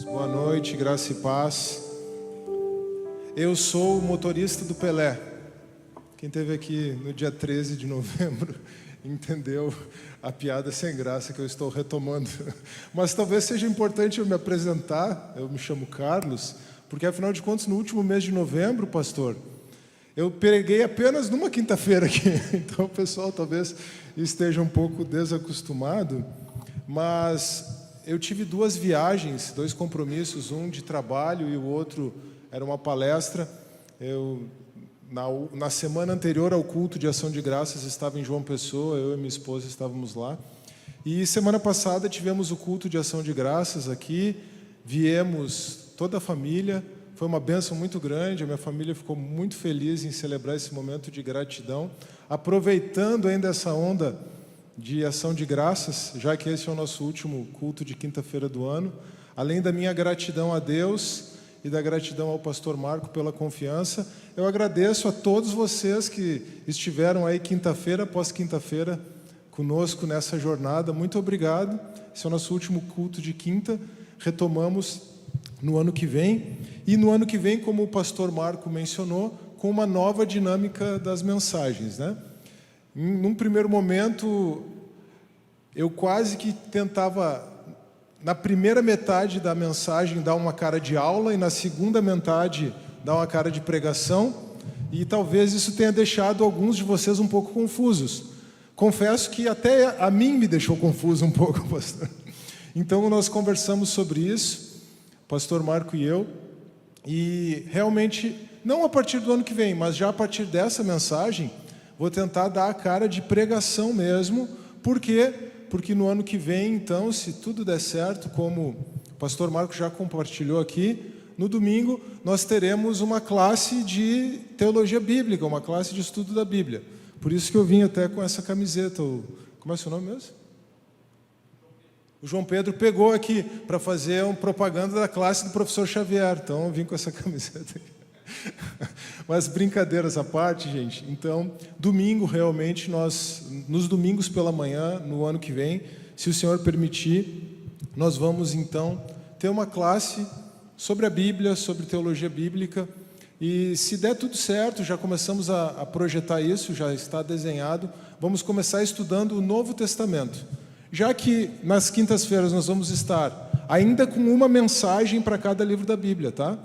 Boa noite, graça e paz. Eu sou o motorista do Pelé. Quem esteve aqui no dia 13 de novembro entendeu a piada sem graça que eu estou retomando. Mas talvez seja importante eu me apresentar. Eu me chamo Carlos, porque afinal de contas, no último mês de novembro, pastor, eu preguei apenas numa quinta-feira aqui. Então o pessoal talvez esteja um pouco desacostumado, mas eu tive duas viagens, dois compromissos, um de trabalho e o outro era uma palestra. Na semana anterior ao culto de ação de graças, estava em João Pessoa, eu e minha esposa estávamos lá. E semana passada tivemos o culto de ação de graças aqui, viemos toda a família, foi uma bênção muito grande, a minha família ficou muito feliz em celebrar esse momento de gratidão, aproveitando ainda essa onda de ação de graças, já que esse é o nosso último culto de quinta-feira do ano. Além da minha gratidão a Deus e da gratidão ao pastor Marco pela confiança, eu agradeço a todos vocês que estiveram aí quinta-feira após quinta-feira conosco nessa jornada. Muito obrigado. Esse é o nosso último culto de quinta. Retomamos no ano que vem. E no ano que vem, como o pastor Marco mencionou, com uma nova dinâmica das mensagens, né? Num primeiro momento, eu quase que tentava, na primeira metade da mensagem, dar uma cara de aula e na segunda metade, dar uma cara de pregação, e talvez isso tenha deixado alguns de vocês um pouco confusos. Confesso que até a mim me deixou confuso um pouco, pastor. Então, nós conversamos sobre isso, pastor Marco e eu, e realmente, não a partir do ano que vem, mas já a partir dessa mensagem, vou tentar dar a cara de pregação mesmo. Por quê? Porque no ano que vem, então, se tudo der certo, como o pastor Marco já compartilhou aqui, no domingo nós teremos uma classe de teologia bíblica, uma classe de estudo da Bíblia. Por isso que eu vim até com essa camiseta. Como é o seu nome mesmo? O João Pedro pegou aqui para fazer uma propaganda da classe do professor Xavier. Então eu vim com essa camiseta aqui. Mas brincadeiras à parte, gente. Então, domingo, realmente, nos domingos pela manhã, no ano que vem, se o Senhor permitir, nós vamos, então, ter uma classe sobre a Bíblia, sobre teologia bíblica. E se der tudo certo, já começamos a projetar isso, já está desenhado, vamos começar estudando o Novo Testamento. Já que nas quintas-feiras nós vamos estar ainda com uma mensagem para cada livro da Bíblia, tá?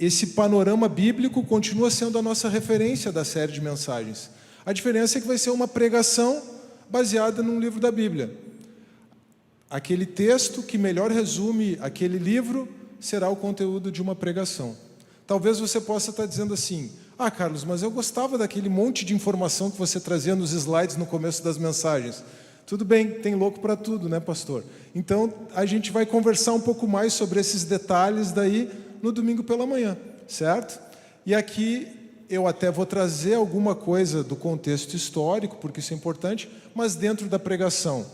Esse panorama bíblico continua sendo a nossa referência da série de mensagens. A diferença é que vai ser uma pregação baseada num livro da Bíblia. Aquele texto que melhor resume aquele livro será o conteúdo de uma pregação. Talvez você possa estar dizendo assim: ah, Carlos, mas eu gostava daquele monte de informação que você trazia nos slides no começo das mensagens. Tudo bem, tem louco para tudo, né, pastor? Então, a gente vai conversar um pouco mais sobre esses detalhes daí no domingo pela manhã, certo? E aqui eu até vou trazer alguma coisa do contexto histórico, porque isso é importante, mas dentro da pregação.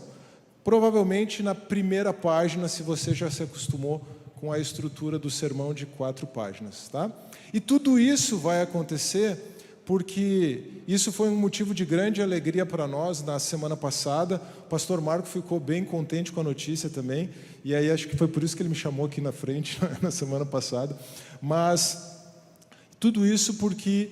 Provavelmente na primeira página, se você já se acostumou com a estrutura do sermão de 4 páginas, tá? E tudo isso vai acontecer porque isso foi um motivo de grande alegria para nós na semana passada. O pastor Marco ficou bem contente com a notícia também, e aí acho que foi por isso que ele me chamou aqui na frente na semana passada. Mas tudo isso porque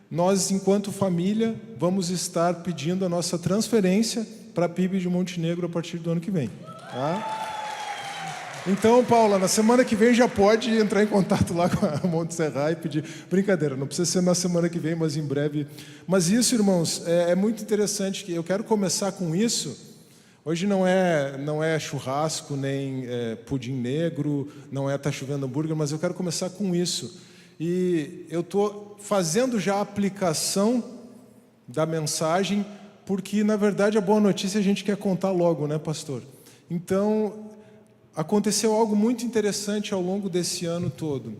nós, enquanto família, vamos estar pedindo a nossa transferência para a PIB de Montenegro a partir do ano que vem, tá? Então, Paula, na semana que vem já pode entrar em contato lá com a Monte Serra e pedir. Brincadeira, não precisa ser na semana que vem, mas em breve. Mas isso, irmãos, é muito interessante. Que eu quero começar com isso. Hoje não é churrasco, nem pudim negro, não é tá chovendo hambúrguer, mas eu quero começar com isso. E eu estou fazendo já a aplicação da mensagem, porque, na verdade, a boa notícia a gente quer contar logo, né, pastor? Então, aconteceu algo muito interessante ao longo desse ano todo.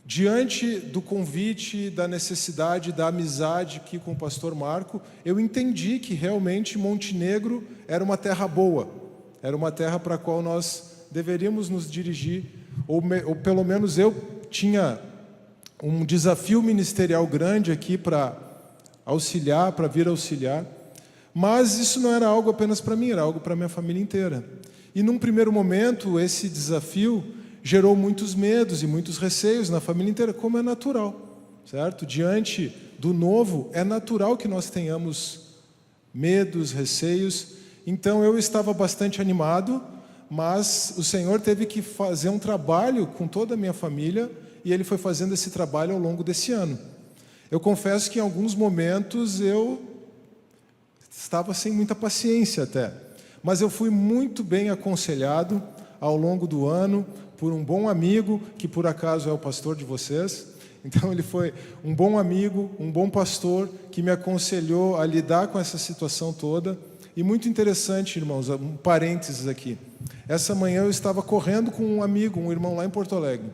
Diante do convite, da necessidade, da amizade aqui com o pastor Marco, eu entendi que realmente Montenegro era uma terra boa, era uma terra para a qual nós deveríamos nos dirigir, ou pelo menos eu tinha um desafio ministerial grande aqui para auxiliar, para vir auxiliar. Mas isso não era algo apenas para mim, era algo para a minha família inteira. E num primeiro momento, esse desafio gerou muitos medos e muitos receios na família inteira, como é natural, certo? Diante do novo, é natural que nós tenhamos medos, receios. Então eu estava bastante animado, mas o Senhor teve que fazer um trabalho com toda a minha família, e Ele foi fazendo esse trabalho ao longo desse ano. Eu confesso que em alguns momentos eu estava sem muita paciência até, mas eu fui muito bem aconselhado ao longo do ano por um bom amigo, que por acaso é o pastor de vocês. Então ele foi um bom amigo, um bom pastor, que me aconselhou a lidar com essa situação toda. E muito interessante, irmãos, um parênteses aqui. Essa manhã eu estava correndo com um amigo, um irmão lá em Porto Alegre,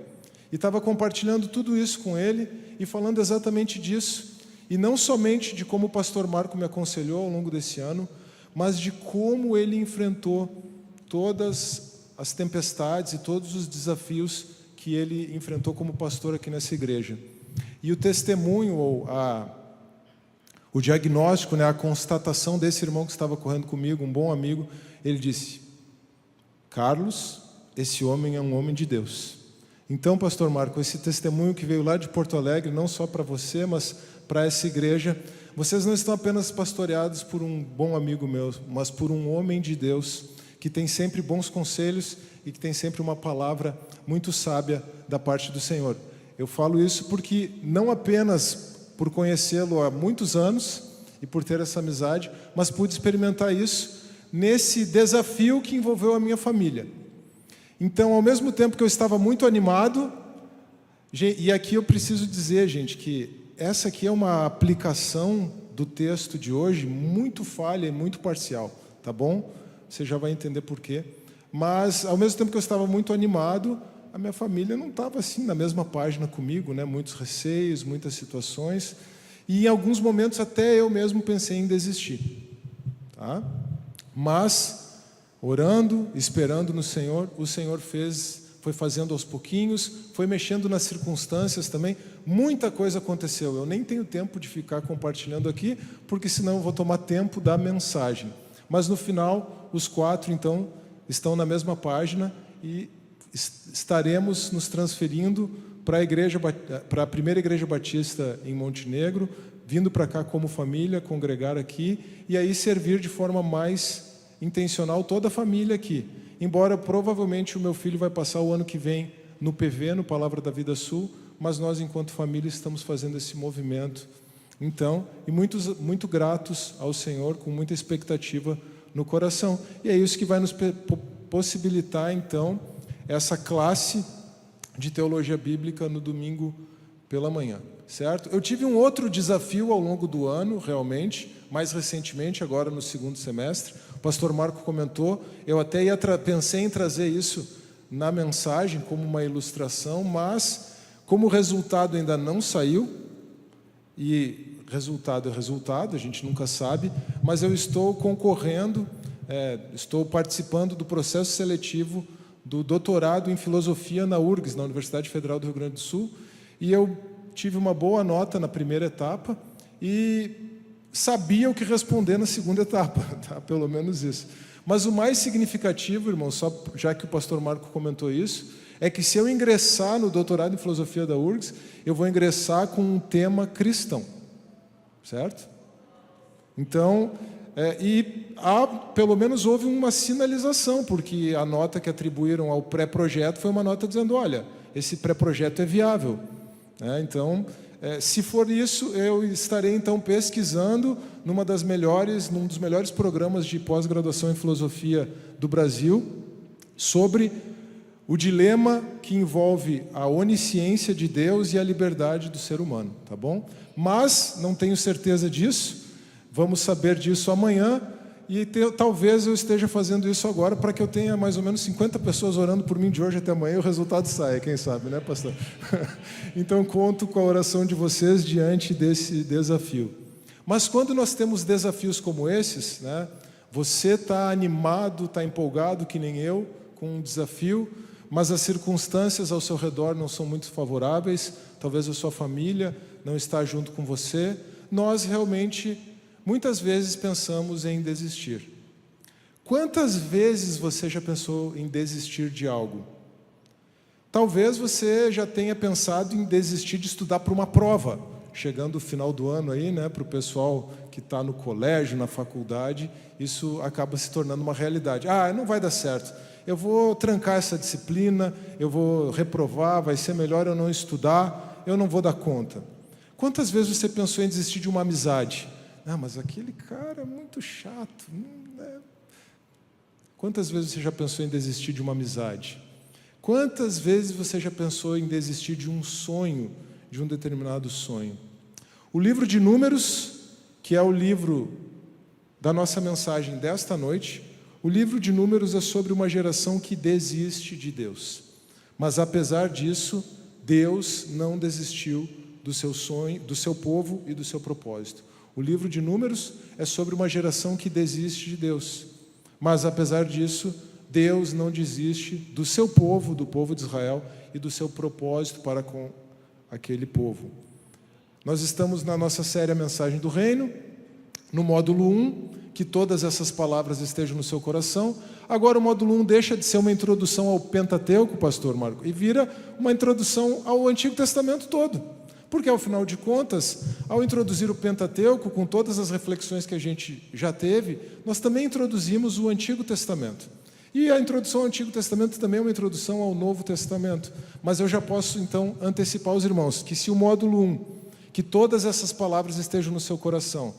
e estava compartilhando tudo isso com ele e falando exatamente disso. E não somente de como o pastor Marco me aconselhou ao longo desse ano, mas de como ele enfrentou todas as tempestades e todos os desafios que ele enfrentou como pastor aqui nessa igreja. E o testemunho, ou o diagnóstico, né, a constatação desse irmão que estava correndo comigo, um bom amigo, ele disse: Carlos, esse homem é um homem de Deus. Então, pastor Marco, esse testemunho que veio lá de Porto Alegre, não só para você, mas para essa igreja, vocês não estão apenas pastoreados por um bom amigo meu, mas por um homem de Deus, que tem sempre bons conselhos e que tem sempre uma palavra muito sábia da parte do Senhor. Eu falo isso porque não apenas por conhecê-lo há muitos anos e por ter essa amizade, mas pude experimentar isso nesse desafio que envolveu a minha família. Então, ao mesmo tempo que eu estava muito animado, e aqui eu preciso dizer, gente, que essa aqui é uma aplicação do texto de hoje muito falha e muito parcial, tá bom? Você já vai entender por quê. Mas, ao mesmo tempo que eu estava muito animado, a minha família não estava assim na mesma página comigo, né? Muitos receios, muitas situações, e em alguns momentos até eu mesmo pensei em desistir, tá? Mas, orando, esperando no Senhor, o Senhor foi fazendo aos pouquinhos, foi mexendo nas circunstâncias também. Muita coisa aconteceu. Eu nem tenho tempo de ficar compartilhando aqui, porque senão eu vou tomar tempo da mensagem. Mas no final, os 4 então estão na mesma página e estaremos nos transferindo para a primeira igreja batista em Montenegro, vindo para cá como família, congregar aqui e aí servir de forma mais intencional toda a família aqui. Embora provavelmente o meu filho vai passar o ano que vem no PV, no Palavra da Vida Sul, mas nós, enquanto família, estamos fazendo esse movimento. Então, e muito gratos ao Senhor, com muita expectativa no coração. E é isso que vai nos possibilitar, então, essa classe de teologia bíblica no domingo pela manhã, certo? Eu tive um outro desafio ao longo do ano, realmente, mais recentemente, agora no segundo semestre. O pastor Marco comentou, eu até pensei em trazer isso na mensagem como uma ilustração, mas como o resultado ainda não saiu, e resultado é resultado, a gente nunca sabe, mas eu estou concorrendo, estou participando do processo seletivo do doutorado em filosofia na URGS, na Universidade Federal do Rio Grande do Sul, e eu tive uma boa nota na primeira etapa e sabia o que responder na segunda etapa, tá? Pelo menos isso. Mas o mais significativo, irmão, só já que o pastor Marco comentou isso, é que se eu ingressar no doutorado em filosofia da URGS, eu vou ingressar com um tema cristão, certo? Então, pelo menos houve uma sinalização, porque a nota que atribuíram ao pré-projeto foi uma nota dizendo, olha, esse pré-projeto é viável. Então, se for isso, eu estarei então pesquisando num dos melhores programas de pós-graduação em filosofia do Brasil, sobre o dilema que envolve a onisciência de Deus e a liberdade do ser humano, tá bom? Mas não tenho certeza disso, vamos saber disso amanhã, e talvez eu esteja fazendo isso agora para que eu tenha mais ou menos 50 pessoas orando por mim de hoje até amanhã e o resultado saia, quem sabe, né, pastor? Então, conto com a oração de vocês diante desse desafio. Mas quando nós temos desafios como esses, né, você está animado, está empolgado, que nem eu, com um desafio, mas as circunstâncias ao seu redor não são muito favoráveis, talvez a sua família não está junto com você, nós realmente muitas vezes pensamos em desistir. Quantas vezes você já pensou em desistir de algo? Talvez você já tenha pensado em desistir de estudar para uma prova. Chegando o final do ano aí, né, para o pessoal que está no colégio, na faculdade, isso acaba se tornando uma realidade. Não vai dar certo. Eu vou trancar essa disciplina, eu vou reprovar, vai ser melhor eu não estudar, eu não vou dar conta. Quantas vezes você pensou em desistir de uma amizade? Mas aquele cara é muito chato. Quantas vezes você já pensou em desistir de uma amizade? Quantas vezes você já pensou em desistir de um sonho, de um determinado sonho? O livro de Números, que é o livro da nossa mensagem desta noite, o livro de Números é sobre uma geração que desiste de Deus. Mas apesar disso, Deus não desistiu do seu sonho, do seu povo e do seu propósito. O livro de Números é sobre uma geração que desiste de Deus. Mas apesar disso, Deus não desiste do seu povo, do povo de Israel e do seu propósito para com aquele povo. Nós estamos na nossa série A Mensagem do Reino, no módulo 1, que todas essas palavras estejam no seu coração. Agora o módulo 1 deixa de ser uma introdução ao Pentateuco, pastor Marco, e vira uma introdução ao Antigo Testamento todo. Porque, ao final de contas, ao introduzir o Pentateuco, com todas as reflexões que a gente já teve, nós também introduzimos o Antigo Testamento. E a introdução ao Antigo Testamento também é uma introdução ao Novo Testamento. Mas eu já posso, então, antecipar os irmãos, que se o módulo 1, que todas essas palavras estejam no seu coração,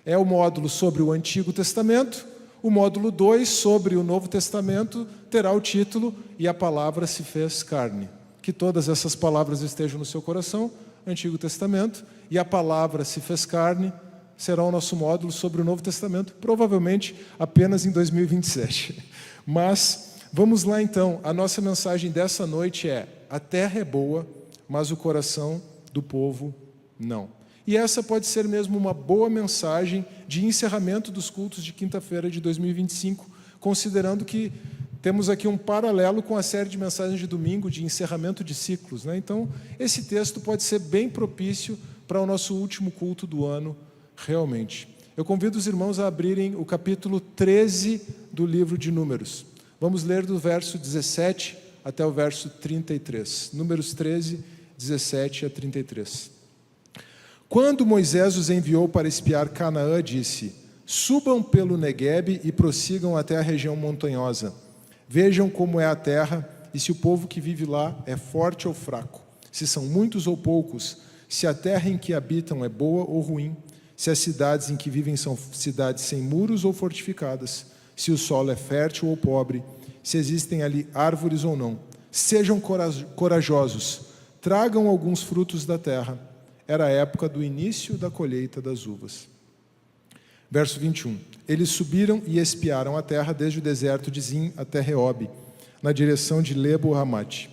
é o módulo sobre o Antigo Testamento, o módulo 2, sobre o Novo Testamento, terá o título E a Palavra se fez carne. Que todas essas palavras estejam no seu coração, Antigo Testamento, e a Palavra se fez carne, será o nosso módulo sobre o Novo Testamento, provavelmente apenas em 2027. Mas, vamos lá então, a nossa mensagem dessa noite é: a terra é boa, mas o coração do povo não. E essa pode ser mesmo uma boa mensagem de encerramento dos cultos de quinta-feira de 2025, considerando que temos aqui um paralelo com a série de mensagens de domingo de encerramento de ciclos, né? Então, esse texto pode ser bem propício para o nosso último culto do ano, realmente. Eu convido os irmãos a abrirem o capítulo 13 do livro de Números. Vamos ler do verso 17 até o verso 33. Números 13, 17 a 33. Quando Moisés os enviou para espiar Canaã, disse: subam pelo Neguebe e prossigam até a região montanhosa. Vejam como é a terra e se o povo que vive lá é forte ou fraco, se são muitos ou poucos, se a terra em que habitam é boa ou ruim, se as cidades em que vivem são cidades sem muros ou fortificadas, se o solo é fértil ou pobre, se existem ali árvores ou não. Sejam corajosos, tragam alguns frutos da terra. Era a época do início da colheita das uvas. Verso 21. Eles subiram e espiaram a terra desde o deserto de Zin até Reob, na direção de Lebo-Hamate.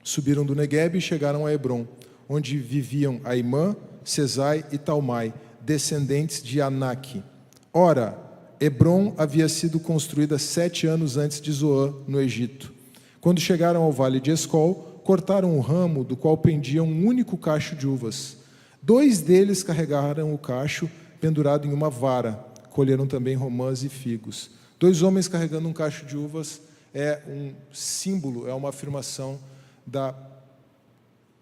Subiram do Neguebe e chegaram a Hebrom, onde viviam Aimã, Sesai e Talmai, descendentes de Anak. Ora, Hebrom havia sido construída 7 anos antes de Zoã, no Egito. Quando chegaram ao vale de Escol, cortaram o ramo do qual pendia um único cacho de uvas. 2 deles carregaram o cacho pendurado em uma vara. Colheram também romãs e figos. 2 homens carregando um cacho de uvas é um símbolo, é uma afirmação da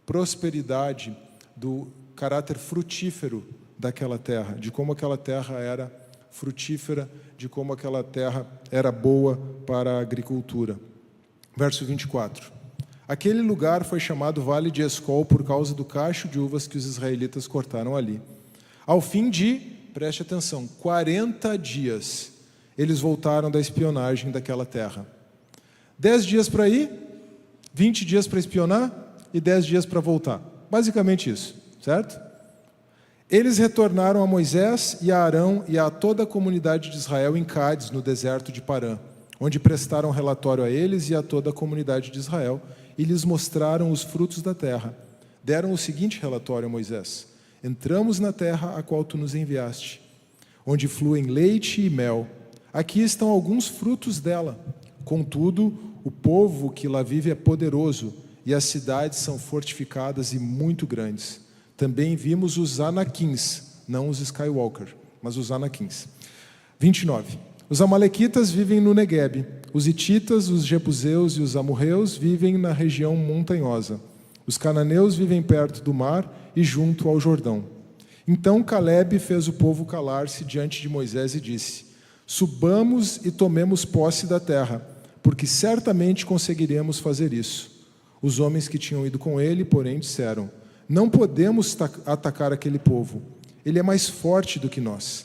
prosperidade, do caráter frutífero daquela terra, de como aquela terra era frutífera, de como aquela terra era boa para a agricultura. Verso 24. Aquele lugar foi chamado Vale de Escol por causa do cacho de uvas que os israelitas cortaram ali. Ao fim de, preste atenção, 40 dias, eles voltaram da espionagem daquela terra. 10 dias para ir, 20 dias para espionar e 10 dias para voltar. Basicamente isso, certo? Eles retornaram a Moisés e a Arão e a toda a comunidade de Israel em Cádiz, no deserto de Parã, onde prestaram relatório a eles e a toda a comunidade de Israel e lhes mostraram os frutos da terra. Deram o seguinte relatório a Moisés: entramos na terra a qual tu nos enviaste, onde fluem leite e mel. Aqui estão alguns frutos dela. Contudo, o povo que lá vive é poderoso, e as cidades são fortificadas e muito grandes. Também vimos os Anaquins, não os Skywalker, mas os Anaquins. 29. Os amalequitas vivem no Neguebe. Os hititas, os jebuseus e os amorreus vivem na região montanhosa. Os cananeus vivem perto do mar e junto ao Jordão. Então Calebe fez o povo calar-se diante de Moisés e disse: subamos e tomemos posse da terra, porque certamente conseguiremos fazer isso. Os homens que tinham ido com ele, porém, disseram: não podemos atacar aquele povo. Ele é mais forte do que nós.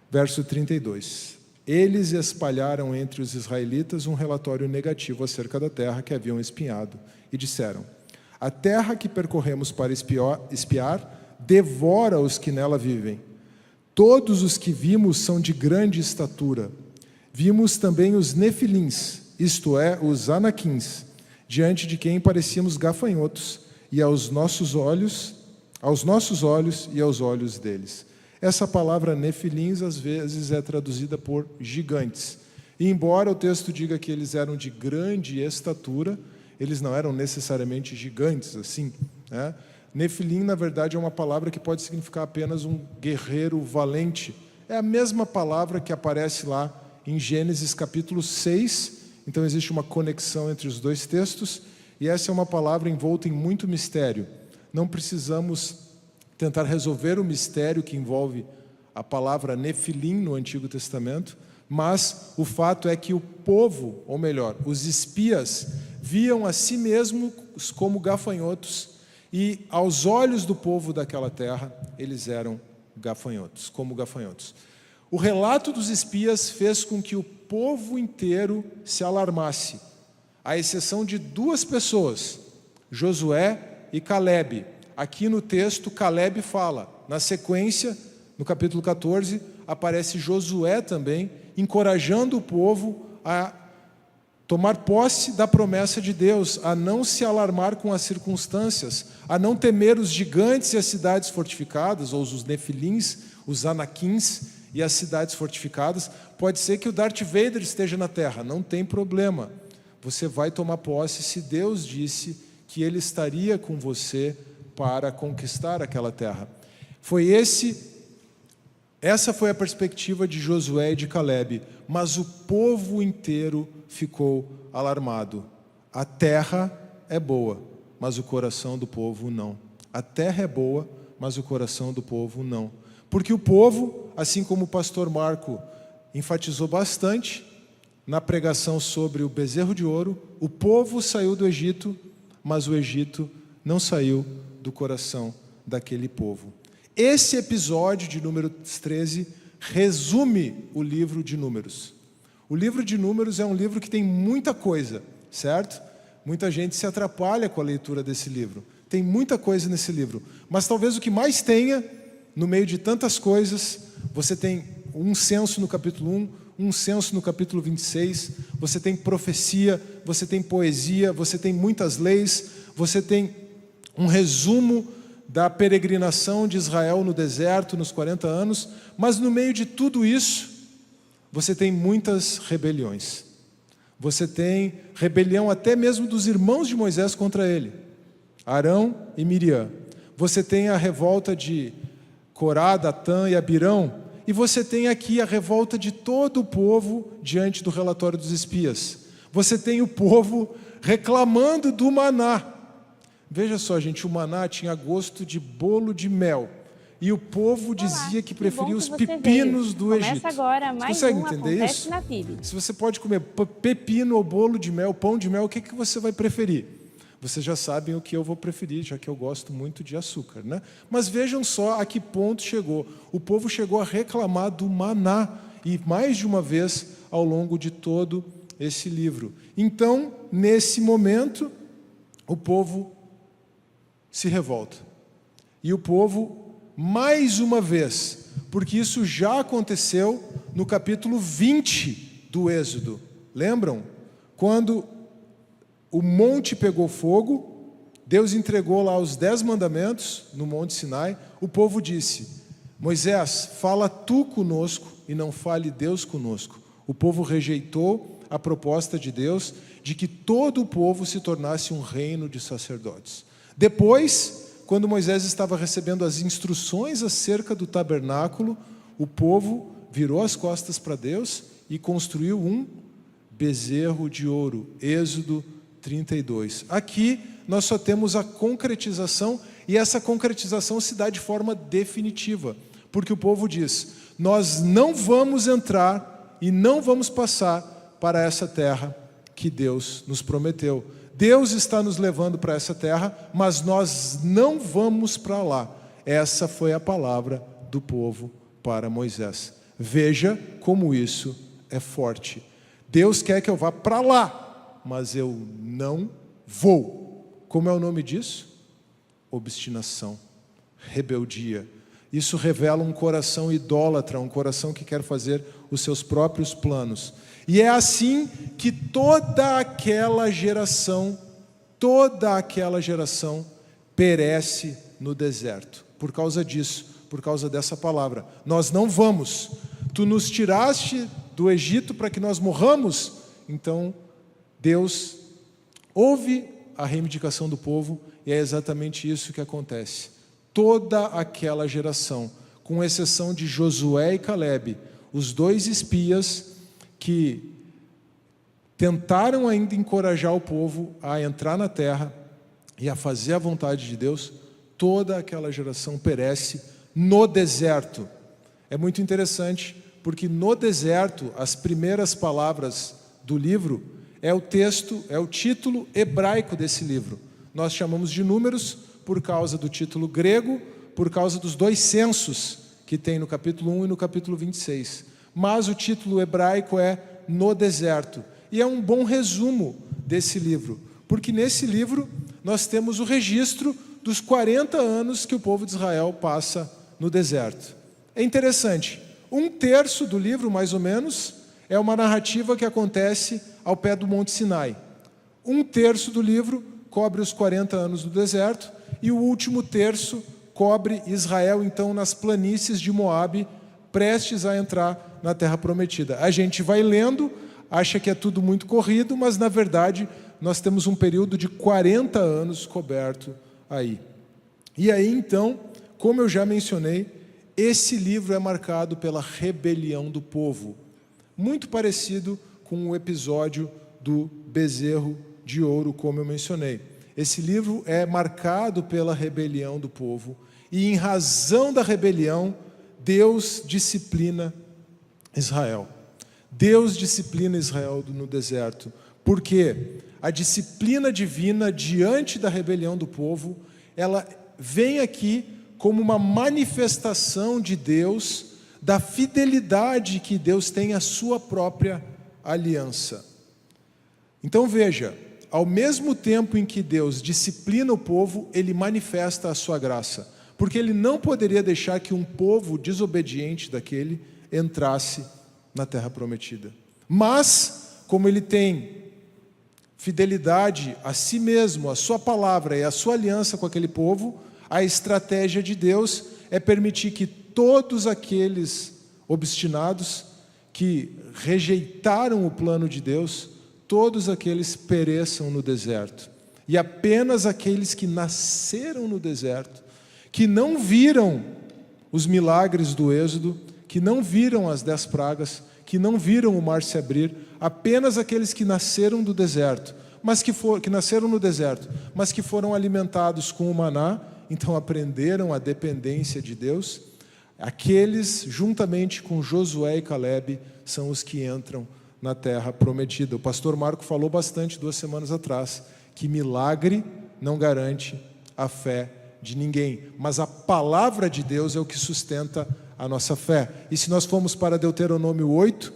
Verso 32. Eles espalharam entre os israelitas um relatório negativo acerca da terra que haviam espiado e disseram: a terra que percorremos para espiar devora os que nela vivem. Todos os que vimos são de grande estatura. Vimos também os nefilins, isto é, os anaquins, diante de quem parecíamos gafanhotos, e aos nossos olhos e aos olhos deles. Essa palavra nefilins às vezes é traduzida por gigantes. E embora o texto diga que eles eram de grande estatura, eles não eram necessariamente gigantes assim, né? Nefilim, na verdade, é uma palavra que pode significar apenas um guerreiro valente. É a mesma palavra que aparece lá em Gênesis capítulo 6. Então existe uma conexão entre os dois textos. E essa é uma palavra envolta em muito mistério. Não precisamos tentar resolver o mistério que envolve a palavra Nefilim no Antigo Testamento, mas o fato é que o povo, ou melhor, os espias, viam a si mesmos como gafanhotos, e aos olhos do povo daquela terra, eles eram gafanhotos, como gafanhotos. O relato dos espias fez com que o povo inteiro se alarmasse, à exceção de duas pessoas, Josué e Calebe. Aqui no texto, Calebe fala. Na sequência, no capítulo 14, aparece Josué também, encorajando o povo a tomar posse da promessa de Deus, a não se alarmar com as circunstâncias, a não temer os gigantes e as cidades fortificadas, ou os nefilins, os anaquins e as cidades fortificadas. Pode ser que o Darth Vader esteja na terra, não tem problema. Você vai tomar posse se Deus disse que Ele estaria com você para conquistar aquela terra. Essa foi a perspectiva de Josué e de Calebe, mas o povo inteiro ficou alarmado. A terra é boa, mas o coração do povo não. A terra é boa, mas o coração do povo não. Porque o povo, assim como o pastor Marco enfatizou bastante na pregação sobre o bezerro de ouro, o povo saiu do Egito, mas o Egito não saiu do coração daquele povo. Esse episódio de Números 13 resume o livro de Números. O livro de Números é um livro que tem muita coisa, certo? Muita gente se atrapalha com a leitura desse livro. Tem muita coisa nesse livro. Mas talvez o que mais tenha, no meio de tantas coisas, você tem um censo no capítulo 1, um censo no capítulo 26, você tem profecia, você tem poesia, você tem muitas leis, você tem um resumo da peregrinação de Israel no deserto, nos 40 anos, mas no meio de tudo isso, você tem muitas rebeliões. Você tem rebelião até mesmo dos irmãos de Moisés contra ele, Arão e Miriam. Você tem a revolta de Corá, Datã e Abirão, e você tem aqui a revolta de todo o povo diante do relatório dos espias. Você tem o povo reclamando do maná. Veja só, gente, o maná tinha gosto de bolo de mel. E o povo dizia que preferia os pepinos do Egito. Começa agora mais Você consegue entender isso? Na PIB. Se você pode comer pepino ou bolo de mel, pão de mel, o que você vai preferir? Vocês já sabem o que eu vou preferir, já que eu gosto muito de açúcar, né? Mas vejam só a que ponto chegou. O povo chegou a reclamar do maná, e mais de uma vez ao longo de todo esse livro. Então, nesse momento, o povo se revolta. E o povo, mais uma vez, porque isso já aconteceu no capítulo 20 do Êxodo. Lembram? Quando o monte pegou fogo, Deus entregou lá os 10 mandamentos no Monte Sinai, o povo disse: Moisés, fala tu conosco e não fale Deus conosco. O povo rejeitou a proposta de Deus de que todo o povo se tornasse um reino de sacerdotes. Depois, quando Moisés estava recebendo as instruções acerca do tabernáculo, o povo virou as costas para Deus e construiu um bezerro de ouro. Êxodo 32. Aqui nós só temos a concretização, e essa concretização se dá de forma definitiva, porque o povo diz: nós não vamos entrar e não vamos passar para essa terra que Deus nos prometeu. Deus está nos levando para essa terra, mas nós não vamos para lá. Essa foi a palavra do povo para Moisés. Veja como isso é forte. Deus quer que eu vá para lá, mas eu não vou. Como é o nome disso? Obstinação, rebeldia. Isso revela um coração idólatra, um coração que quer fazer os seus próprios planos. E é assim que toda aquela geração perece no deserto. Por causa disso, por causa dessa palavra. Nós não vamos. Tu nos tiraste do Egito para que nós morramos. Então, Deus ouve a reivindicação do povo, e é exatamente isso que acontece. Toda aquela geração, com exceção de Josué e Calebe, os dois espias que tentaram ainda encorajar o povo a entrar na terra e a fazer a vontade de Deus, toda aquela geração perece no deserto. É muito interessante, porque no deserto, as primeiras palavras do livro é o texto, é o título hebraico desse livro. Nós chamamos de Números por causa do título grego, por causa dos dois censos que tem no capítulo 1 e no capítulo 26. Mas o título hebraico é No Deserto. E é um bom resumo desse livro, porque nesse livro nós temos o registro dos 40 anos que o povo de Israel passa no deserto. É interessante, 1/3 do livro, mais ou menos, é uma narrativa que acontece ao pé do Monte Sinai. 1/3 do livro cobre os 40 anos do deserto, e o último terço cobre Israel, então, nas planícies de Moabe, prestes a entrar na Terra Prometida. A gente vai lendo, acha que é tudo muito corrido, mas, na verdade, nós temos um período de 40 anos coberto aí. E aí, então, como eu já mencionei, esse livro é marcado pela rebelião do povo, muito parecido com o episódio do bezerro de ouro, como eu mencionei. Esse livro é marcado pela rebelião do povo, e em razão da rebelião, Deus disciplina Israel. Deus disciplina Israel no deserto, porque a disciplina divina diante da rebelião do povo, ela vem aqui como uma manifestação de Deus, da fidelidade que Deus tem à sua própria aliança. Então veja, ao mesmo tempo em que Deus disciplina o povo, Ele manifesta a sua graça, porque Ele não poderia deixar que um povo desobediente daquele entrasse na Terra Prometida. Mas, como Ele tem fidelidade a si mesmo, a sua palavra e a sua aliança com aquele povo, a estratégia de Deus é permitir que todos aqueles obstinados que rejeitaram o plano de Deus, todos aqueles pereçam no deserto. E apenas aqueles que nasceram no deserto, que não viram os milagres do Êxodo, que não viram as 10 pragas, que não viram o mar se abrir, apenas aqueles que nasceram do deserto, que nasceram no deserto, mas que foram alimentados com o maná, então aprenderam a dependência de Deus, aqueles, juntamente com Josué e Calebe, são os que entram na Terra Prometida. O pastor Marco falou bastante 2 semanas atrás, que milagre não garante a fé de ninguém, mas a palavra de Deus é o que sustenta a nossa fé. E se nós formos para Deuteronômio 8,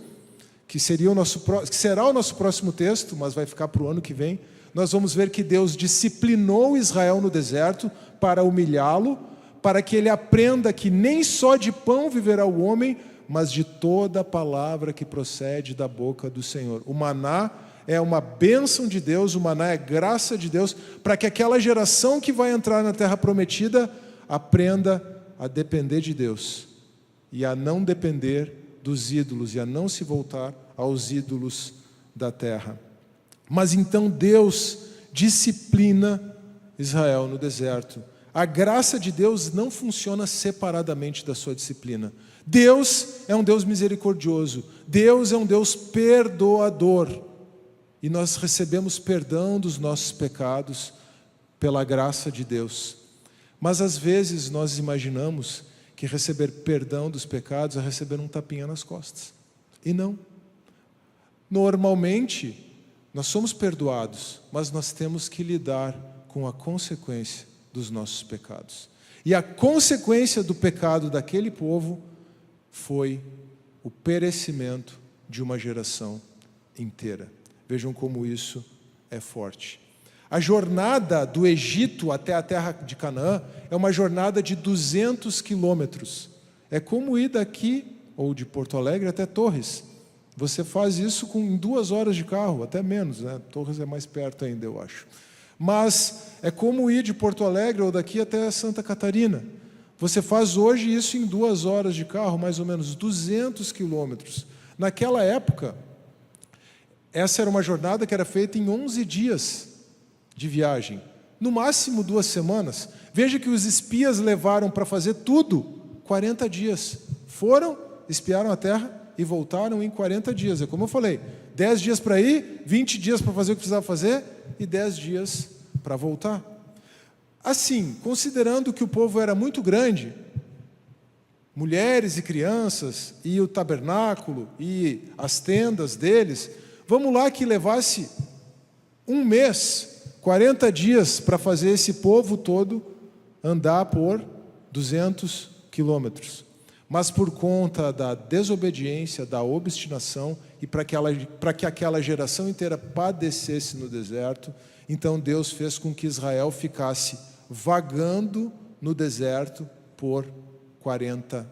que será o nosso próximo texto, mas vai ficar para o ano que vem, nós vamos ver que Deus disciplinou Israel no deserto para humilhá-lo, para que ele aprenda que nem só de pão viverá o homem, mas de toda a palavra que procede da boca do Senhor. O maná é uma bênção de Deus, o maná é graça de Deus, para que aquela geração que vai entrar na Terra Prometida aprenda a depender de Deus e a não depender dos ídolos e a não se voltar aos ídolos da terra. Mas então Deus disciplina Israel no deserto. A graça de Deus não funciona separadamente da sua disciplina. Deus é um Deus misericordioso. Deus é um Deus perdoador. E nós recebemos perdão dos nossos pecados pela graça de Deus. Mas às vezes nós imaginamos que receber perdão dos pecados é receber um tapinha nas costas. E não. Normalmente, nós somos perdoados, mas nós temos que lidar com a consequência dos nossos pecados. E a consequência do pecado daquele povo foi o perecimento de uma geração inteira. Vejam como isso é forte. A jornada do Egito até a terra de Canaã é uma jornada de 200 quilômetros. É como ir daqui, ou de Porto Alegre, até Torres. Você faz isso em 2 horas de carro, até menos, né? Torres é mais perto ainda, eu acho. Mas é como ir de Porto Alegre ou daqui até Santa Catarina. Você faz hoje isso em 2 horas de carro, mais ou menos 200 quilômetros. Naquela época, essa era uma jornada que era feita em 11 dias de viagem. No máximo 2 semanas. Veja que os espias levaram para fazer tudo 40 dias. Foram, espiaram a terra e voltaram em 40 dias. É como eu falei, 10 dias para ir, 20 dias para fazer o que precisava fazer e 10 dias para voltar. Assim, considerando que o povo era muito grande, mulheres e crianças, e o tabernáculo, e as tendas deles, vamos lá que levasse 1 mês, 40 dias para fazer esse povo todo andar por 200 quilômetros. Mas por conta da desobediência, da obstinação, e para que aquela geração inteira padecesse no deserto, então Deus fez com que Israel ficasse vagando no deserto por 40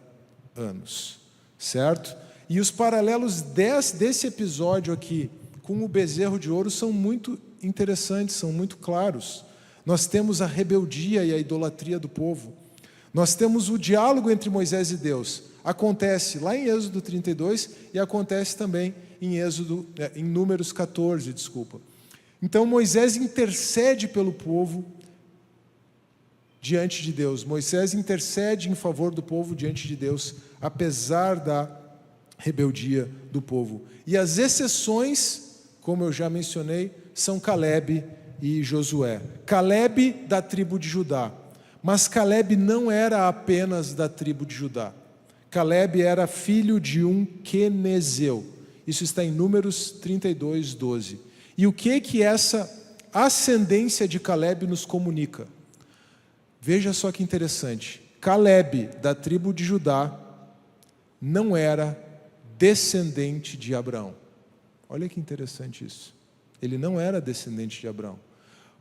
anos. Certo? E os paralelos desse episódio aqui com o bezerro de ouro são muito interessantes, são muito claros. Nós temos a rebeldia e a idolatria do povo. Nós temos o diálogo entre Moisés e Deus. Acontece lá em Êxodo 32 e acontece também em Números 14, desculpa. Então Moisés intercede pelo povo diante de Deus. Moisés intercede em favor do povo diante de Deus, apesar da rebeldia do povo. E as exceções, como eu já mencionei, são Caleb e Josué. Caleb da tribo de Judá. Mas Caleb não era apenas da tribo de Judá. Caleb era filho de um quenezeu. Isso está em Números 32, 12. E o que essa ascendência de Caleb nos comunica? Veja só que interessante. Caleb, da tribo de Judá, não era descendente de Abraão. Olha que interessante isso. Ele não era descendente de Abraão.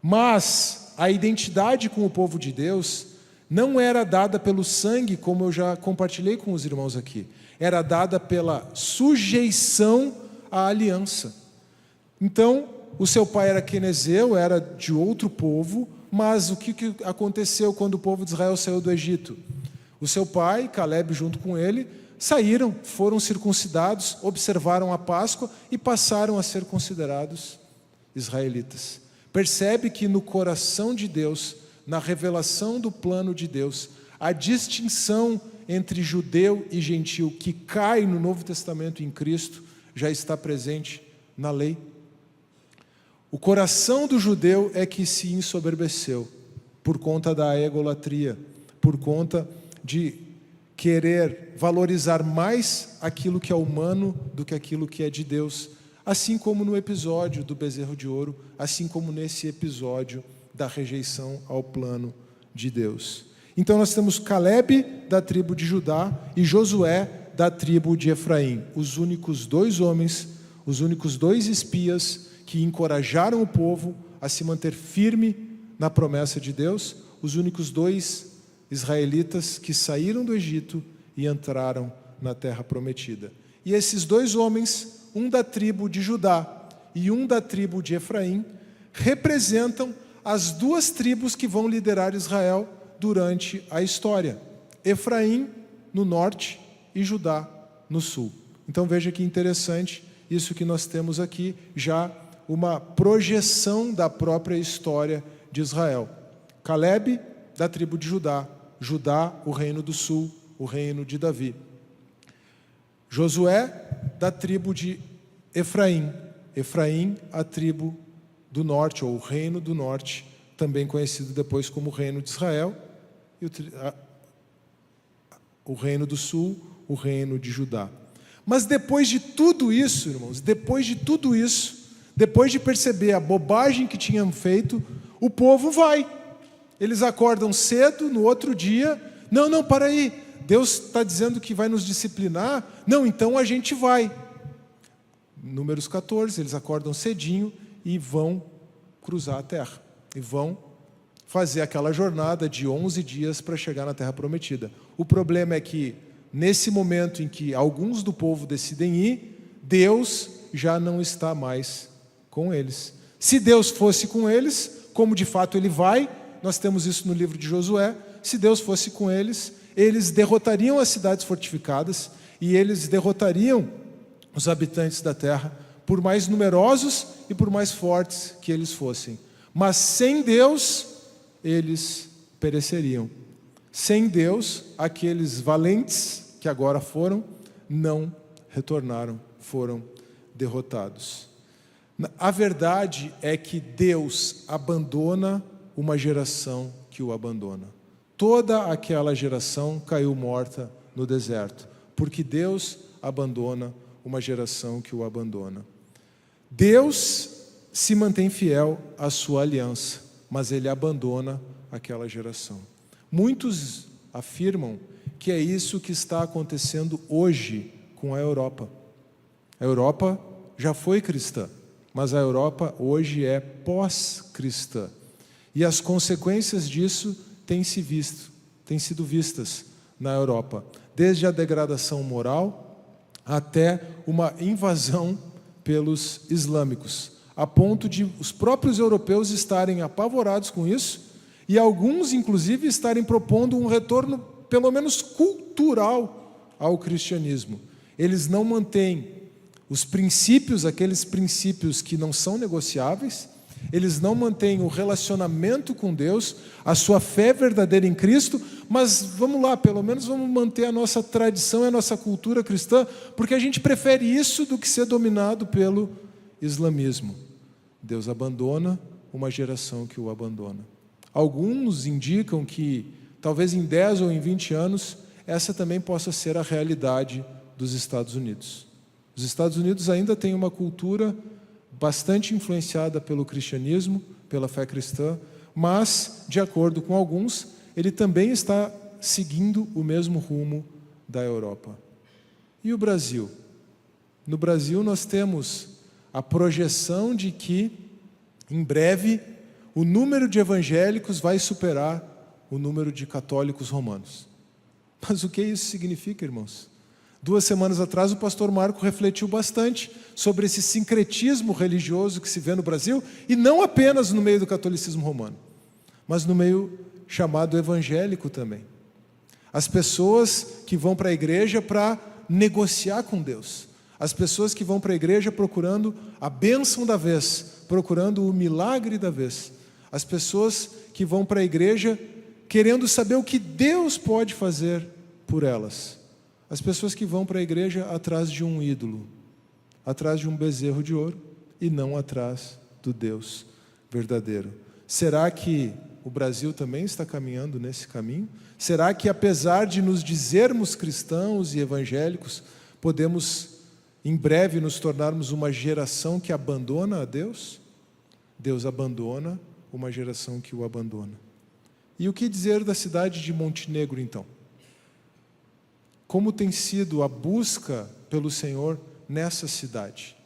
Mas a identidade com o povo de Deus não era dada pelo sangue, como eu já compartilhei com os irmãos aqui. Era dada pela sujeição à aliança. Então, o seu pai era quenezeu, era de outro povo, mas o que aconteceu quando o povo de Israel saiu do Egito? O seu pai, Caleb, junto com ele, saíram, foram circuncidados, observaram a Páscoa e passaram a ser considerados israelitas. Percebe que no coração de Deus, na revelação do plano de Deus, a distinção entre judeu e gentil que cai no Novo Testamento em Cristo já está presente na lei. O coração do judeu é que se ensoberbeceu por conta da egolatria, por conta de querer valorizar mais aquilo que é humano do que aquilo que é de Deus, assim como no episódio do bezerro de ouro, assim como nesse episódio da rejeição ao plano de Deus. Então nós temos Caleb da tribo de Judá e Josué da tribo de Efraim, os únicos 2 homens, os únicos 2 espias que encorajaram o povo a se manter firme na promessa de Deus, os únicos 2 israelitas que saíram do Egito e entraram na terra prometida. E esses 2 homens, um da tribo de Judá e um da tribo de Efraim, representam as 2 tribos que vão liderar Israel durante a história. Efraim no norte e Judá no sul. Então veja que interessante isso que nós temos aqui, já uma projeção da própria história de Israel. Caleb da tribo de Judá. Judá, o reino do sul, o reino de Davi. Josué, da tribo de Efraim. Efraim, a tribo do norte, ou o reino do norte, também conhecido depois como o reino de Israel. E o reino do sul, o reino de Judá. Mas depois de tudo isso, irmãos, depois de tudo isso, depois de perceber a bobagem que tinham feito, o povo vai. Eles acordam cedo, no outro dia, não, para aí, Deus está dizendo que vai nos disciplinar, não, então a gente vai. Números 14, eles acordam cedinho e vão cruzar a terra, e vão fazer aquela jornada de 11 dias para chegar na terra prometida. O problema é que, nesse momento em que alguns do povo decidem ir, Deus já não está mais com eles. Se Deus fosse com eles, como de fato Ele vai, nós temos isso no livro de Josué, se Deus fosse com eles, eles derrotariam as cidades fortificadas e eles derrotariam os habitantes da terra, por mais numerosos e por mais fortes que eles fossem. Mas sem Deus, eles pereceriam. Sem Deus, aqueles valentes que agora foram, não retornaram, foram derrotados. A verdade é que Deus abandona uma geração que o abandona. Toda aquela geração caiu morta no deserto, porque Deus abandona uma geração que o abandona. Deus se mantém fiel à sua aliança, mas Ele abandona aquela geração. Muitos afirmam que é isso que está acontecendo hoje com a Europa. A Europa já foi cristã, mas a Europa hoje é pós-cristã. E as consequências disso têm sido vistas na Europa, desde a degradação moral até uma invasão pelos islâmicos, a ponto de os próprios europeus estarem apavorados com isso e alguns, inclusive, estarem propondo um retorno, pelo menos cultural, ao cristianismo. Eles não mantêm os princípios, aqueles princípios que não são negociáveis, eles não mantêm o relacionamento com Deus, a sua fé verdadeira em Cristo, mas vamos lá, pelo menos vamos manter a nossa tradição e a nossa cultura cristã, porque a gente prefere isso do que ser dominado pelo islamismo. Deus abandona uma geração que o abandona. Alguns indicam que, talvez em 10 ou em 20 anos, essa também possa ser a realidade dos Estados Unidos. Os Estados Unidos ainda têm uma cultura bastante influenciada pelo cristianismo, pela fé cristã, mas, de acordo com alguns, ele também está seguindo o mesmo rumo da Europa. E o Brasil? No Brasil nós temos a projeção de que, em breve, o número de evangélicos vai superar o número de católicos romanos. Mas o que isso significa, irmãos? 2 semanas atrás, o pastor Marco refletiu bastante sobre esse sincretismo religioso que se vê no Brasil, e não apenas no meio do catolicismo romano, mas no meio chamado evangélico também. As pessoas que vão para a igreja para negociar com Deus. As pessoas que vão para a igreja procurando a bênção da vez, procurando o milagre da vez. As pessoas que vão para a igreja querendo saber o que Deus pode fazer por elas. As pessoas que vão para a igreja atrás de um ídolo, atrás de um bezerro de ouro, e não atrás do Deus verdadeiro. Será que o Brasil também está caminhando nesse caminho? Será que, apesar de nos dizermos cristãos e evangélicos, podemos, em breve, nos tornarmos uma geração que abandona a Deus? Deus abandona uma geração que o abandona. E o que dizer da cidade de Montenegro, então? Como tem sido a busca pelo Senhor nessa cidade?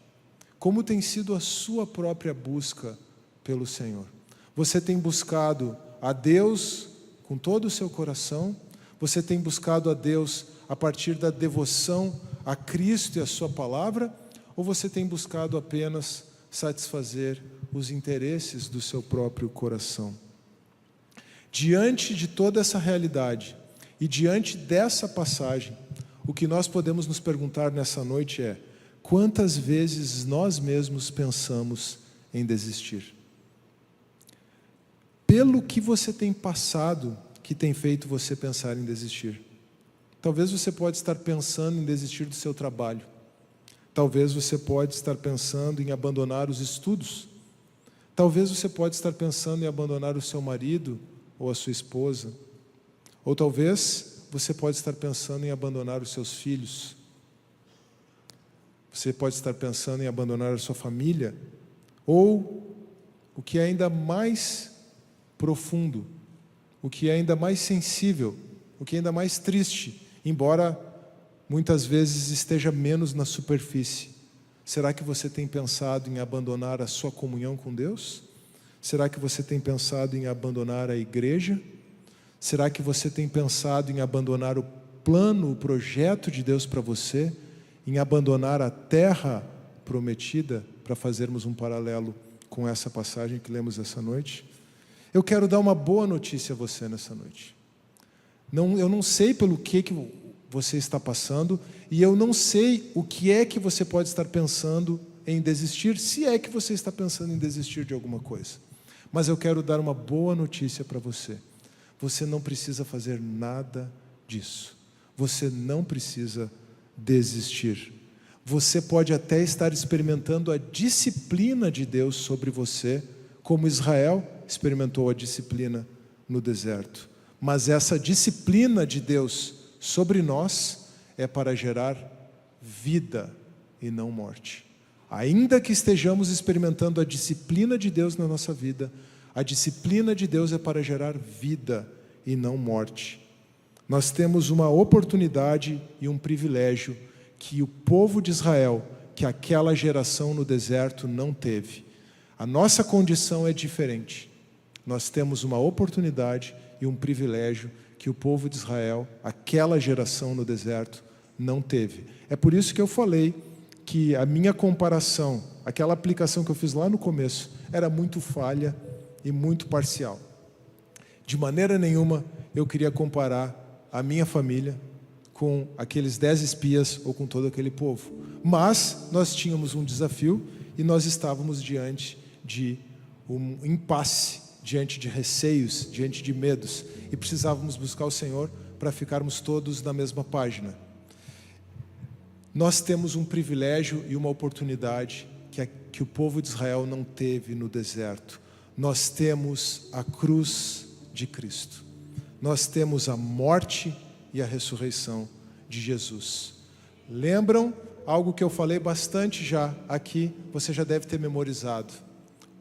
Como tem sido a sua própria busca pelo Senhor? Você tem buscado a Deus com todo o seu coração? Você tem buscado a Deus a partir da devoção a Cristo e a sua palavra? Ou você tem buscado apenas satisfazer os interesses do seu próprio coração? Diante de toda essa realidade e diante dessa passagem, o que nós podemos nos perguntar nessa noite é: quantas vezes nós mesmos pensamos em desistir? Pelo que você tem passado que tem feito você pensar em desistir. Talvez você pode estar pensando em desistir do seu trabalho. Talvez você pode estar pensando em abandonar os estudos. Talvez você pode estar pensando em abandonar o seu marido ou a sua esposa. Ou talvez você pode estar pensando em abandonar os seus filhos. Você pode estar pensando em abandonar a sua família. Ou, o que é ainda mais profundo, o que é ainda mais sensível, o que é ainda mais triste, embora muitas vezes esteja menos na superfície. Será que você tem pensado em abandonar a sua comunhão com Deus? Será que você tem pensado em abandonar a igreja? Será que você tem pensado em abandonar o plano, o projeto de Deus para você? Em abandonar a terra prometida, para fazermos um paralelo com essa passagem que lemos essa noite? Eu quero dar uma boa notícia a você nessa noite. Eu não sei pelo que você está passando, e eu não sei o que é que você pode estar pensando em desistir, se é que você está pensando em desistir de alguma coisa. Mas eu quero dar uma boa notícia para você. Você não precisa fazer nada disso. Você não precisa desistir. Você pode até estar experimentando a disciplina de Deus sobre você, como Israel experimentou a disciplina no deserto. Mas essa disciplina de Deus sobre nós é para gerar vida e não morte. Ainda que estejamos experimentando a disciplina de Deus na nossa vida, a disciplina de Deus é para gerar vida e não morte. Nós temos uma oportunidade e um privilégio que o povo de Israel, que aquela geração no deserto não teve. A nossa condição é diferente. Nós temos uma oportunidade e um privilégio que o povo de Israel, aquela geração no deserto, não teve. É por isso que eu falei que a minha comparação, aquela aplicação que eu fiz lá no começo, era muito falha e muito parcial. De maneira nenhuma eu queria comparar a minha família com aqueles 10 espias ou com todo aquele povo. Mas nós tínhamos um desafio e nós estávamos diante de um impasse, diante de receios, diante de medos, e precisávamos buscar o Senhor para ficarmos todos na mesma página. Nós temos um privilégio e uma oportunidade que o povo de Israel não teve no deserto. Nós temos a cruz de Cristo. Nós temos a morte e a ressurreição de Jesus. Lembram algo que eu falei bastante já aqui, você já deve ter memorizado.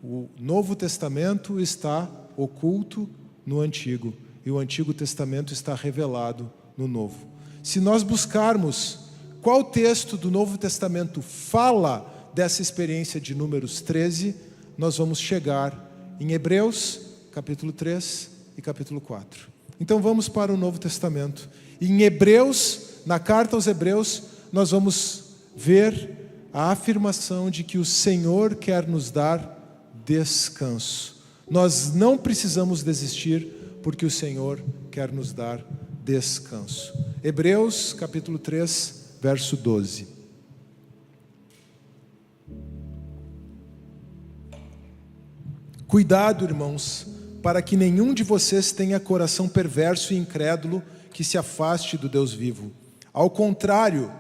O Novo Testamento está oculto no Antigo, e o Antigo Testamento está revelado no Novo. Se nós buscarmos qual texto do Novo Testamento fala dessa experiência de Números 13, nós vamos chegar em Hebreus, capítulo 3 e capítulo 4. Então vamos para o Novo Testamento. Em Hebreus, na carta aos Hebreus, nós vamos ver a afirmação de que o Senhor quer nos dar descanso. Nós não precisamos desistir, porque o Senhor quer nos dar descanso. Hebreus, capítulo 3, verso 12. Cuidado, irmãos, para que nenhum de vocês tenha coração perverso e incrédulo que se afaste do Deus vivo. Ao contrário,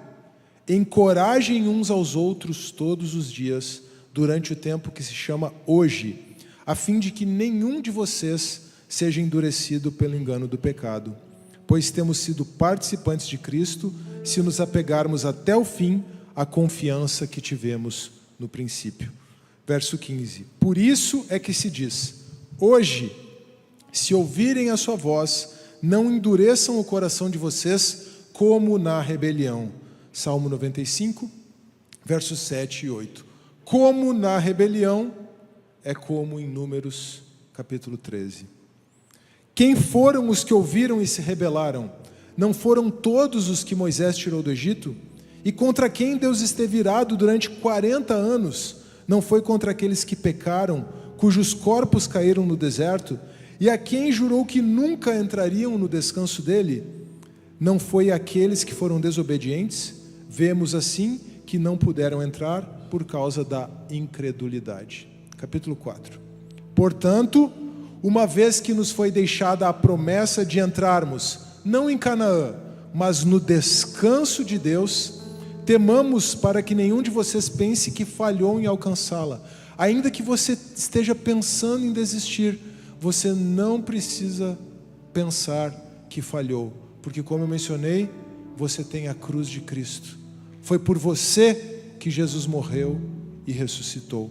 encorajem uns aos outros todos os dias, durante o tempo que se chama hoje, a fim de que nenhum de vocês seja endurecido pelo engano do pecado. Pois temos sido participantes de Cristo, se nos apegarmos até o fim à confiança que tivemos no princípio. Verso 15. Por isso é que se diz: hoje, se ouvirem a sua voz, não endureçam o coração de vocês como na rebelião. Salmo 95, versos 7 e 8. Como na rebelião, é como em Números, capítulo 13. Quem foram os que ouviram e se rebelaram? Não foram todos os que Moisés tirou do Egito? E contra quem Deus esteve irado durante 40 anos? Não foi contra aqueles que pecaram, cujos corpos caíram no deserto? E a quem jurou que nunca entrariam no descanso dele? Não foi aqueles que foram desobedientes? Vemos assim que não puderam entrar por causa da incredulidade. Capítulo 4. Portanto, uma vez que nos foi deixada a promessa de entrarmos, não em Canaã, mas no descanso de Deus, temamos para que nenhum de vocês pense que falhou em alcançá-la. Ainda que você esteja pensando em desistir, você não precisa pensar que falhou, porque, como eu mencionei, você tem a cruz de Cristo. Foi por você que Jesus morreu e ressuscitou.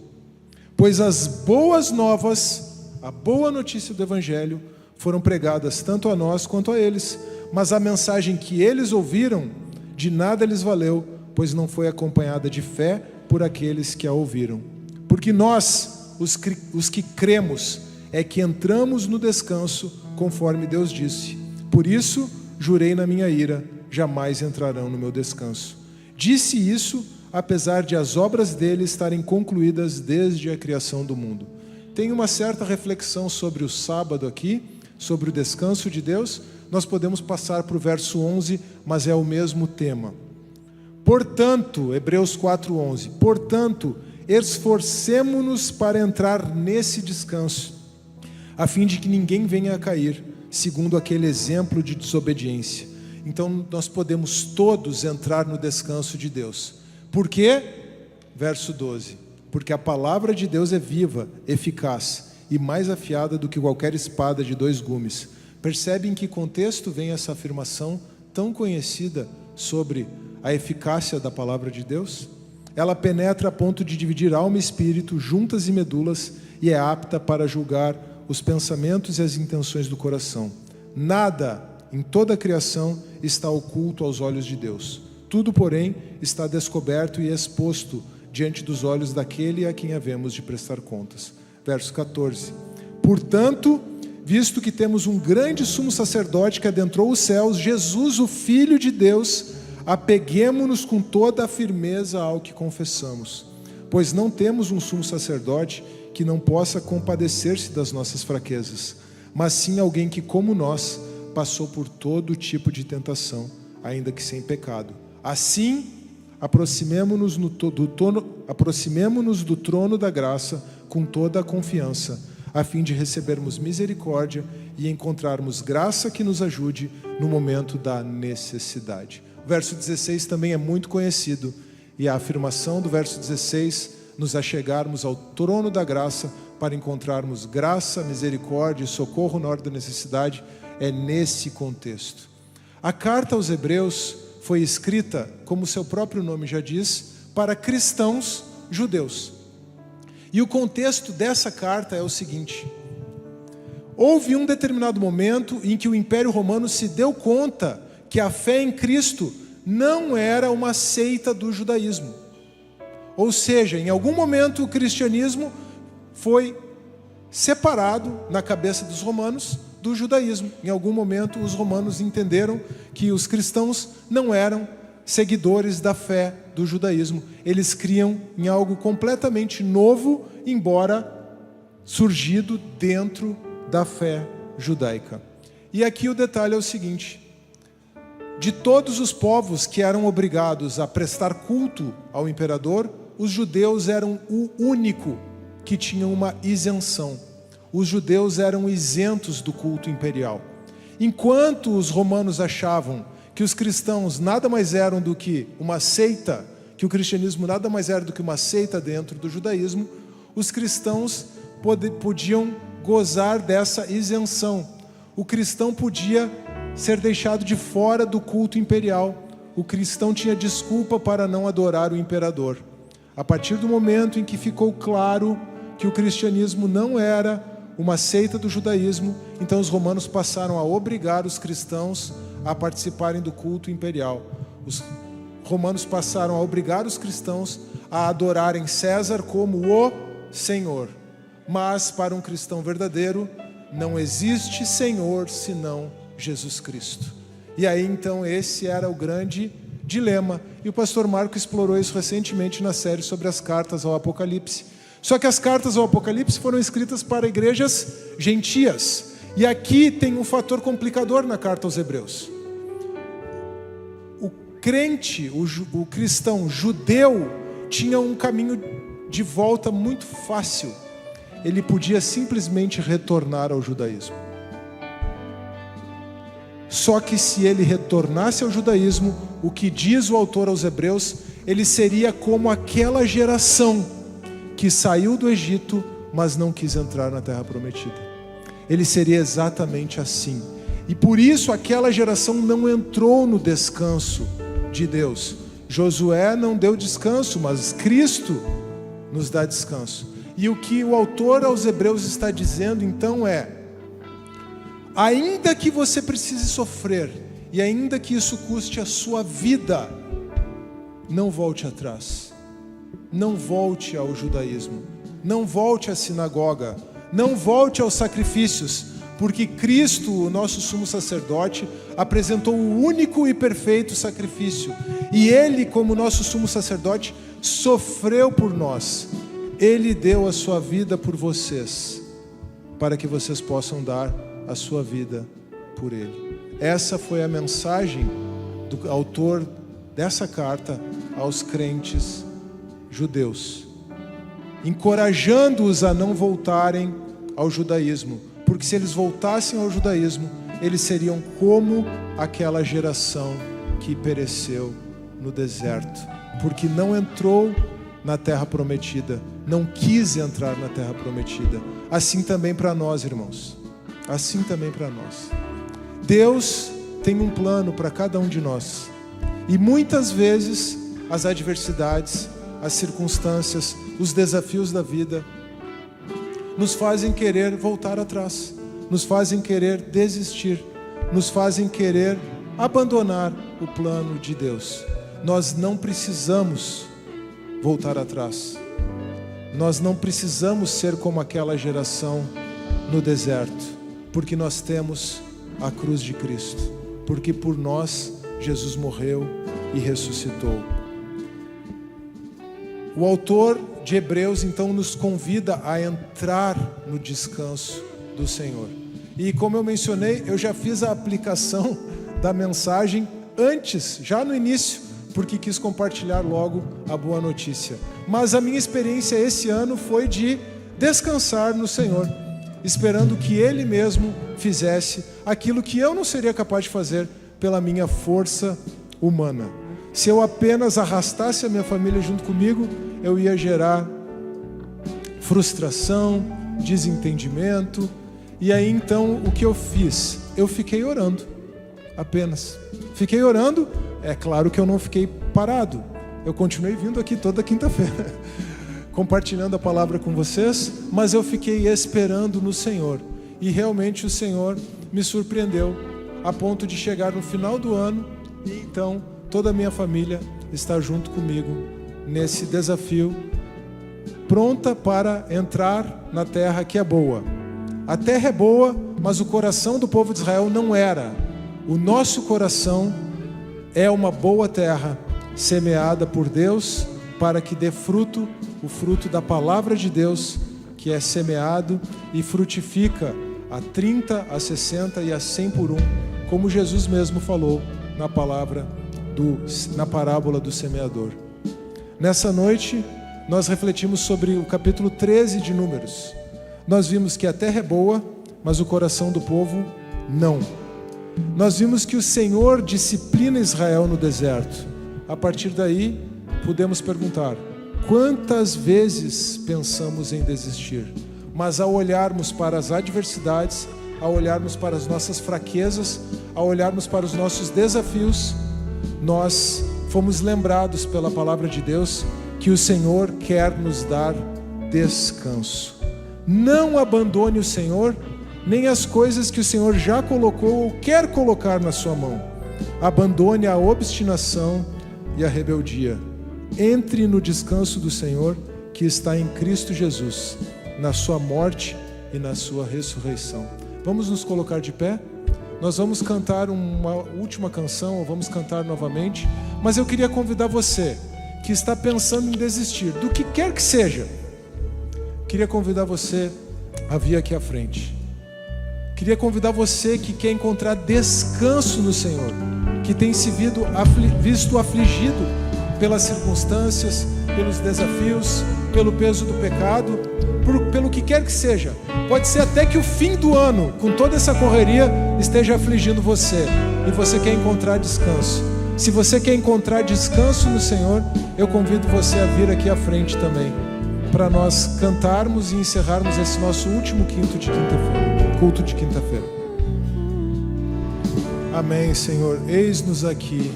Pois as boas novas, a boa notícia do Evangelho, foram pregadas tanto a nós quanto a eles, mas a mensagem que eles ouviram de nada lhes valeu, pois não foi acompanhada de fé por aqueles que a ouviram. Porque nós, os que cremos, é que entramos no descanso, conforme Deus disse. Por isso, jurei na minha ira, jamais entrarão no meu descanso. Disse isso, apesar de as obras dele estarem concluídas desde a criação do mundo. Tem uma certa reflexão sobre o sábado aqui, sobre o descanso de Deus. Nós podemos passar para o verso 11, mas é o mesmo tema. Portanto, Hebreus 4:11, portanto, esforcemo-nos para entrar nesse descanso, a fim de que ninguém venha a cair, segundo aquele exemplo de desobediência. Então, nós podemos todos entrar no descanso de Deus. Por quê? Verso 12. Porque a palavra de Deus é viva, eficaz e mais afiada do que qualquer espada de 2 gumes. Percebe em que contexto vem essa afirmação tão conhecida sobre a eficácia da palavra de Deus? Ela penetra a ponto de dividir alma e espírito, juntas e medulas, e é apta para julgar os pensamentos e as intenções do coração. Nada em toda a criação está oculto aos olhos de Deus. Tudo, porém, está descoberto e exposto diante dos olhos daquele a quem havemos de prestar contas. Verso 14. Portanto, visto que temos um grande sumo sacerdote que adentrou os céus, Jesus, o Filho de Deus, apeguemo-nos com toda a firmeza ao que confessamos. Pois não temos um sumo sacerdote que não possa compadecer-se das nossas fraquezas, mas sim alguém que, como nós, passou por todo tipo de tentação, ainda que sem pecado. Assim, aproximemo-nos do trono da graça com toda a confiança, a fim de recebermos misericórdia e encontrarmos graça que nos ajude no momento da necessidade. O verso 16 também é muito conhecido, e a afirmação do verso 16, nos achegarmos ao trono da graça para encontrarmos graça, misericórdia e socorro na hora da necessidade, é nesse contexto. A carta aos Hebreus foi escrita, como seu próprio nome já diz, para cristãos judeus. E o contexto dessa carta é o seguinte: houve um determinado momento em que o Império Romano se deu conta que a fé em Cristo não era uma seita do judaísmo. Ou seja, em algum momento o cristianismo foi separado na cabeça dos romanos do judaísmo. Em algum momento os romanos entenderam que os cristãos não eram seguidores da fé do judaísmo. Eles criam em algo completamente novo, embora surgido dentro da fé judaica. E aqui o detalhe é o seguinte: de todos os povos que eram obrigados a prestar culto ao imperador, os judeus eram o único que tinha uma isenção. Os judeus eram isentos do culto imperial. Enquanto os romanos achavam que os cristãos nada mais eram do que uma seita, que o cristianismo nada mais era do que uma seita dentro do judaísmo, os cristãos podiam gozar dessa isenção. O cristão podia ser deixado de fora do culto imperial. O cristão tinha desculpa para não adorar o imperador. A partir do momento em que ficou claro que o cristianismo não era uma seita do judaísmo, então os romanos passaram a obrigar os cristãos a participarem do culto imperial. Os romanos passaram a obrigar os cristãos a adorarem César como o Senhor. Mas para um cristão verdadeiro, não existe Senhor senão Jesus Cristo. E aí então esse era o grande dilema. E o pastor Marco explorou isso recentemente na série sobre as cartas ao Apocalipse. Só que as cartas ao Apocalipse foram escritas para igrejas gentias. E aqui tem um fator complicador na carta aos Hebreus. O crente, o cristão judeu, tinha um caminho de volta muito fácil. ele podia simplesmente retornar ao judaísmo. Só que se ele retornasse ao judaísmo, o que diz o autor aos Hebreus, ele seria como aquela geração que saiu do Egito, mas não quis entrar na terra prometida. Ele seria exatamente assim. E por isso aquela geração não entrou no descanso de Deus. Josué não deu descanso, mas Cristo nos dá descanso. E o que o autor aos Hebreus está dizendo então é: ainda que você precise sofrer, e ainda que isso custe a sua vida, não volte atrás. Não volte ao judaísmo. Não volte à sinagoga. Não volte aos sacrifícios. Porque Cristo, o nosso sumo sacerdote, apresentou o único e perfeito sacrifício. E Ele, como nosso sumo sacerdote, sofreu por nós. Ele deu a sua vida por vocês, para que vocês possam dar a sua vida por Ele. Essa foi a mensagem do autor dessa carta aos crentes judeus, encorajando-os a não voltarem ao judaísmo, porque se eles voltassem ao judaísmo, eles seriam como aquela geração que pereceu no deserto, porque não entrou na terra prometida, não quis entrar na terra prometida. Assim também para nós, irmãos. Assim também para nós. Deus tem um plano para cada um de nós. E muitas vezes as adversidades, as circunstâncias, os desafios da vida nos fazem querer voltar atrás, nos fazem querer desistir, nos fazem querer abandonar o plano de Deus. Nós não precisamos voltar atrás. Nós não precisamos ser como aquela geração no deserto, porque nós temos a cruz de Cristo, porque por nós Jesus morreu e ressuscitou. O autor de Hebreus então nos convida a entrar no descanso do Senhor. E como eu mencionei, eu já fiz a aplicação da mensagem antes, já no início, porque quis compartilhar logo a boa notícia. Mas a minha experiência esse ano foi de descansar no Senhor, esperando que Ele mesmo fizesse aquilo que eu não seria capaz de fazer pela minha força humana. Se eu apenas arrastasse a minha família junto comigo, eu ia gerar frustração, desentendimento. E aí então o que eu fiz? Eu fiquei orando, apenas. Fiquei orando, é claro que eu não fiquei parado. Eu continuei vindo aqui toda quinta-feira, compartilhando a palavra com vocês, mas eu fiquei esperando no Senhor. E realmente o Senhor me surpreendeu, a ponto de chegar no final do ano, e então toda a minha família está junto comigo nesse desafio, pronta para entrar na terra que é boa. A terra é boa, mas o coração do povo de Israel não era. O nosso coração é uma boa terra, semeada por Deus, para que dê fruto, o fruto da palavra de Deus, que é semeado e frutifica a 30, a 60 e a 100 por 1, como Jesus mesmo falou na parábola do semeador. Nessa noite, nós refletimos sobre o capítulo 13 de Números. Nós vimos que a terra é boa, mas o coração do povo não. Nós vimos que o Senhor disciplina Israel no deserto. A partir daí, podemos perguntar: quantas vezes pensamos em desistir? Mas ao olharmos para as adversidades, ao olharmos para as nossas fraquezas, ao olharmos para os nossos desafios, nós fomos lembrados pela palavra de Deus que o Senhor quer nos dar descanso. Não abandone o Senhor, nem as coisas que o Senhor já colocou ou quer colocar na sua mão. Abandone a obstinação e a rebeldia. Entre no descanso do Senhor, que está em Cristo Jesus, na sua morte e na sua ressurreição. Vamos nos colocar de pé? Nós vamos cantar uma última canção, ou vamos cantar novamente, mas eu queria convidar você, que está pensando em desistir, do que quer que seja, queria convidar você a vir aqui à frente. Queria convidar você que quer encontrar descanso no Senhor, que tem se visto afligido pelas circunstâncias, pelos desafios, pelo peso do pecado. pelo que quer que seja. Pode ser até que o fim do ano, com toda essa correria, esteja afligindo você e você quer encontrar descanso. Se você quer encontrar descanso no Senhor, eu convido você a vir aqui à frente também, para nós cantarmos e encerrarmos esse nosso último culto de quinta-feira. Amém, Senhor. Eis-nos aqui,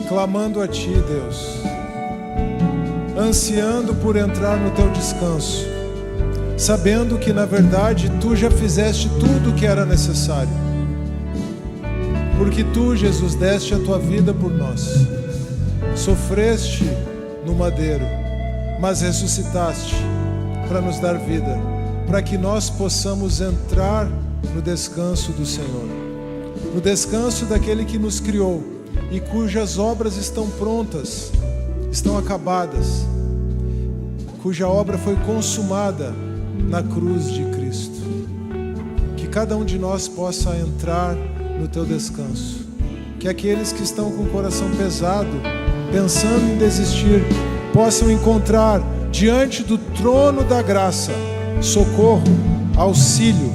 clamando a Ti, Deus, ansiando por entrar no Teu descanso, sabendo que na verdade Tu já fizeste tudo o que era necessário, porque Tu, Jesus, deste a Tua vida por nós, sofreste no madeiro, mas ressuscitaste para nos dar vida, para que nós possamos entrar no descanso do Senhor, no descanso daquele que nos criou e cujas obras estão prontas, estão acabadas, cuja obra foi consumada na cruz de Cristo. Que cada um de nós possa entrar no Teu descanso, que aqueles que estão com o coração pesado, pensando em desistir, possam encontrar diante do trono da graça socorro, auxílio,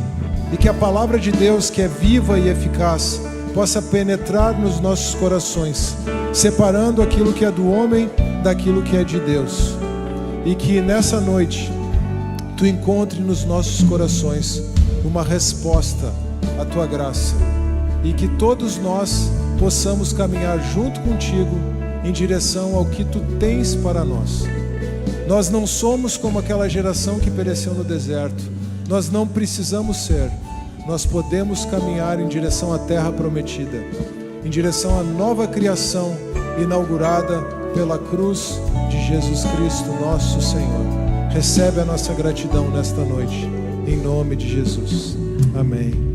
e que a palavra de Deus, que é viva e eficaz, possa penetrar nos nossos corações, separando aquilo que é do homem daquilo que é de Deus. E que nessa noite Tu encontre nos nossos corações uma resposta à Tua graça, e que todos nós possamos caminhar junto contigo em direção ao que Tu tens para nós. Nós não somos como aquela geração que pereceu no deserto. Nós não precisamos ser. Nós podemos caminhar em direção à terra prometida, em direção à nova criação inaugurada pela cruz de Jesus Cristo, nosso Senhor. Recebe a nossa gratidão nesta noite, em nome de Jesus. Amém.